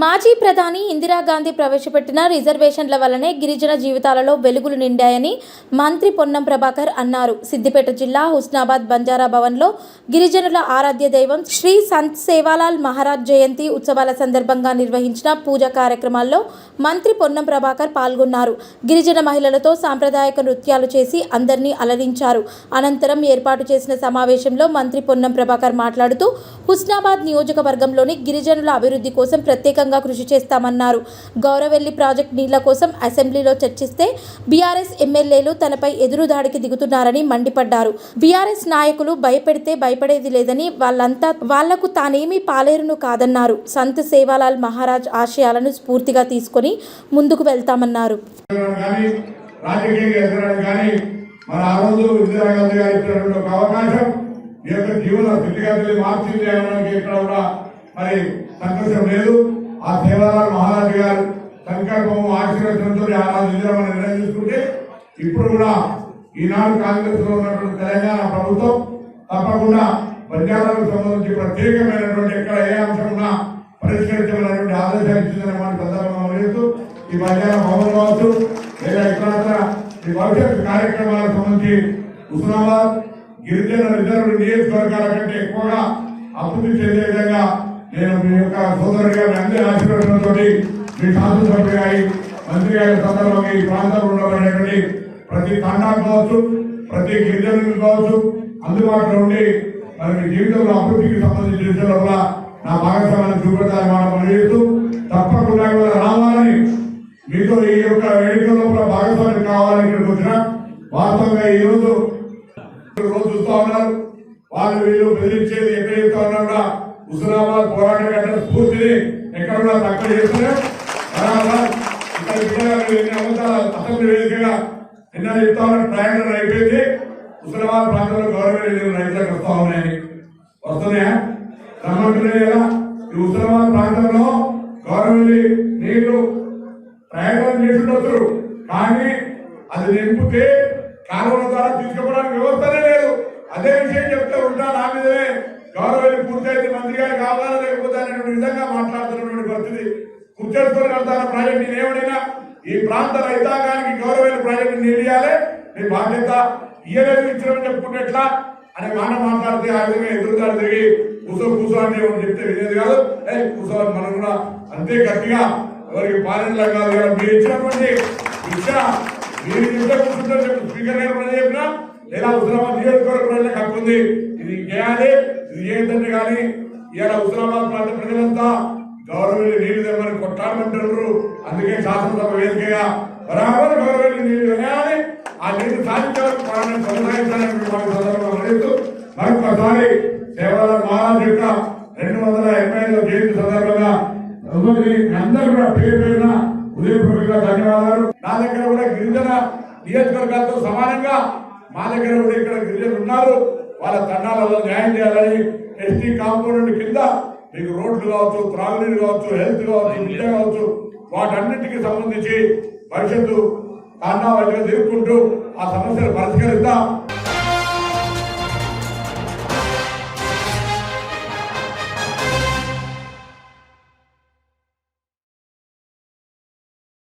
మాజీ ప్రధాని ఇందిరాగాంధీ ప్రవేశపెట్టిన రిజర్వేషన్ల వల్లనే గిరిజన జీవితాలలో వెలుగులు నిండాయని మంత్రి పొన్నం ప్రభాకర్ అన్నారు. సిద్దిపేట జిల్లా హుస్నాబాద్ బంజారా భవన్లో గిరిజనుల ఆరాధ్య దైవం శ్రీ సంత్ సేవాలాల్ మహారాజ్ జయంతి ఉత్సవాల సందర్భంగా నిర్వహించిన పూజా కార్యక్రమాల్లో మంత్రి పొన్నం ప్రభాకర్ పాల్గొన్నారు. గిరిజన మహిళలతో సాంప్రదాయక నృత్యాలు చేసి అందరినీ అలరించారు. అనంతరం ఏర్పాటు చేసిన సమావేశంలో మంత్రి పొన్నం ప్రభాకర్ మాట్లాడుతూ హుస్నాబాద్ నియోజకవర్గంలోని గిరిజనుల అభివృద్ధి కోసం ప్రత్యేకంగా కృషి చేస్తామన్నారు. గౌరవెల్లి ప్రాజెక్టు నీళ్ల కోసం అసెంబ్లీలో చర్చిస్తే బీఆర్ఎస్ ఎమ్మెల్యేలు తనపై ఎదురుదాడికి దిగుతున్నారని మండిపడ్డారు. బీఆర్ఎస్ నాయకులు భయపెడితే భయపడేది లేదని, వాళ్లకు తానేమీ పాలేరును కాదన్నారు. సంత్ సేవాలాల్ మహారాజ్ ఆశయాలను స్ఫూర్తిగా తీసుకొని ముందుకు వెళ్తామన్నారు. సంతోషం లేదు. ఆ సేవాలాల్ మహారాజ్ గారు సంకల్పము ఆశీర్వచనంతో నిర్ణయం తీసుకుంటే ఇప్పుడు కూడా ఈనాడు కాంగ్రెస్ లో ఉన్నటువంటి తెలంగాణ ప్రభుత్వం తప్పకుండా బంజారాలకు సంబంధించి ప్రత్యేకమైనటువంటి ఎక్కడ ఏ అంశం ఉన్నా పరిష్కరించబడినటువంటి ఆదేశాలు ఇచ్చిందని మన సందర్భంగా చేస్తూ ఈ బంజారా భవన్ కావచ్చు లేదా ఇతర ఈ భవిష్యత్ కార్యక్రమాలకు సంబంధించి హుస్నాబాద్ గిరిజన రిజర్వ్ నియోజకవర్గాల కంటే ఎక్కువగా అభివృద్ధి చెందే విధంగా నేను మీ యొక్క సోదరుడిగా మీ అందరి ఆశీర్వాదంతో మీ శాసనసభ్యుగా మంత్రి గారి సందర్భంగా ఈ ప్రాంతంలో ఉండబడేటువంటి ప్రతి తండాకు కావచ్చు, ప్రతి గిరిజనులకు కావచ్చు అందుబాటులో ఉండి మరి మీ జీవితంలో అభివృద్ధికి సంబంధించిన విషయంలో కూడా నా భాగస్వామ్యాన్ని చూపెట్టాలని మనం పనిచేస్తూ తప్పకుండా రావాలని మీతో ఈ యొక్క వేడుకల్లో కూడా భాగస్వామ్యం కావాలని ఇక్కడికి వచ్చిన వాస్తవంగా ఈ రోజు చూస్తూ ఉన్నారు. వాళ్ళు వీళ్ళు బెదిరించేది ఎక్కడ చెప్తా ఉన్నా కూడా హుస్నాబాద్ పోరాటం గంట స్ఫూర్తిని ఎక్కడ కూడా తక్కువ చేస్తున్నారు. అసెంబ్లీ వేదికగా నిన్న చెప్తా ఉన్న ప్రయాణం అయిపోయింది. హుస్నాబాద్ ప్రాంతంలో గవర్నమెంట్ రైతులకు వస్తా ఉన్నాయని వస్తున్నాయా రమ్మంటున్నాయి కదా. ఈ హుస్నాబాద్ ప్రాంతంలో గవర్నమెంట్ నీళ్లు ప్రయాణం చేస్తుండొచ్చు, కానీ అది నింపితే కాలువల ద్వారా తీసుకుపోవడానికి వ్యవస్థనే లేదు. అదే విషయం చెప్తే ఉంటా నా మీదనే గౌరవ పూర్తయితే మంత్రి గారు కావాలా లేకపోతే అనేటువంటి విధంగా మాట్లాడుతున్నటువంటి పరిస్థితి. కూర్చేసుకొని వెళ్తాన ప్రాజెక్ట్ నేనేమైనా ఈ ప్రాంత రైతాంగానికి గౌరవ ప్రాజెక్టు నిలియాలి, మీ బాధ్యత ఇయ్యలేదు ఇచ్చినని చెప్పుకుంటే ఎట్లా అనే మాట మాట్లాడితే ఆ విధంగా ఎదురుదారి తిరిగి కూసో అంటే చెప్తే వినేది కాదు. కూర్చోవాలి మనం కూడా అంతే గట్టిగా ఎవరికి పాలనలా కాదు కదా. మీరు ఇచ్చినటువంటి శిక్ష మీరు ఇంట్లో కూర్చుంటే స్పీకర్ గారు ప్రజలు చెప్పినా లేదా హుస్నాబాద్ నియోజకవర్గ ప్రజలకు హక్కు ఉంది, ఇది చేయాలి ఇది చేయదంటే కానీ ఇలా హుస్నాబాద్ ప్రాంత ప్రజలంతా గౌరవెల్లి నీళ్లు తెమ్మని కొట్టాలంటారు. అందుకే శాసనసభ వేదికగా బరాబర్ గౌరవెల్లి నీళ్లు వేయాలి, ఆ నీళ్లు సాధించాలని కొనసాగించాలని సందర్భంగా మరొకసారి సేవాలాల్ మహారాజ్ యొక్క 285వ జయంతి సందర్భంగా అందరూ కూడా పేరు పేరున ఉదయపూర్వకంగా ధన్యవాదాలు. నా దగ్గర కూడా గిరిజన నియోజకవర్గాలతో సమానంగా మా దగ్గర కూడా ఇక్కడ గిరిజనులు ఉన్నారు. వాళ్ళ తండాలలో న్యాయం చేయాలని ఎస్టీ కాంపౌండ్ కింద మీకు రోడ్లు కావచ్చు, త్రాగునీరు కావచ్చు, హెల్త్ కావచ్చు, విద్య కావచ్చు, వాటన్నింటికి సంబంధించి భవిష్యత్తు తాండా వాటిగా తిరుగుకుంటూ ఆ సమస్యలు పరిష్కరిస్తా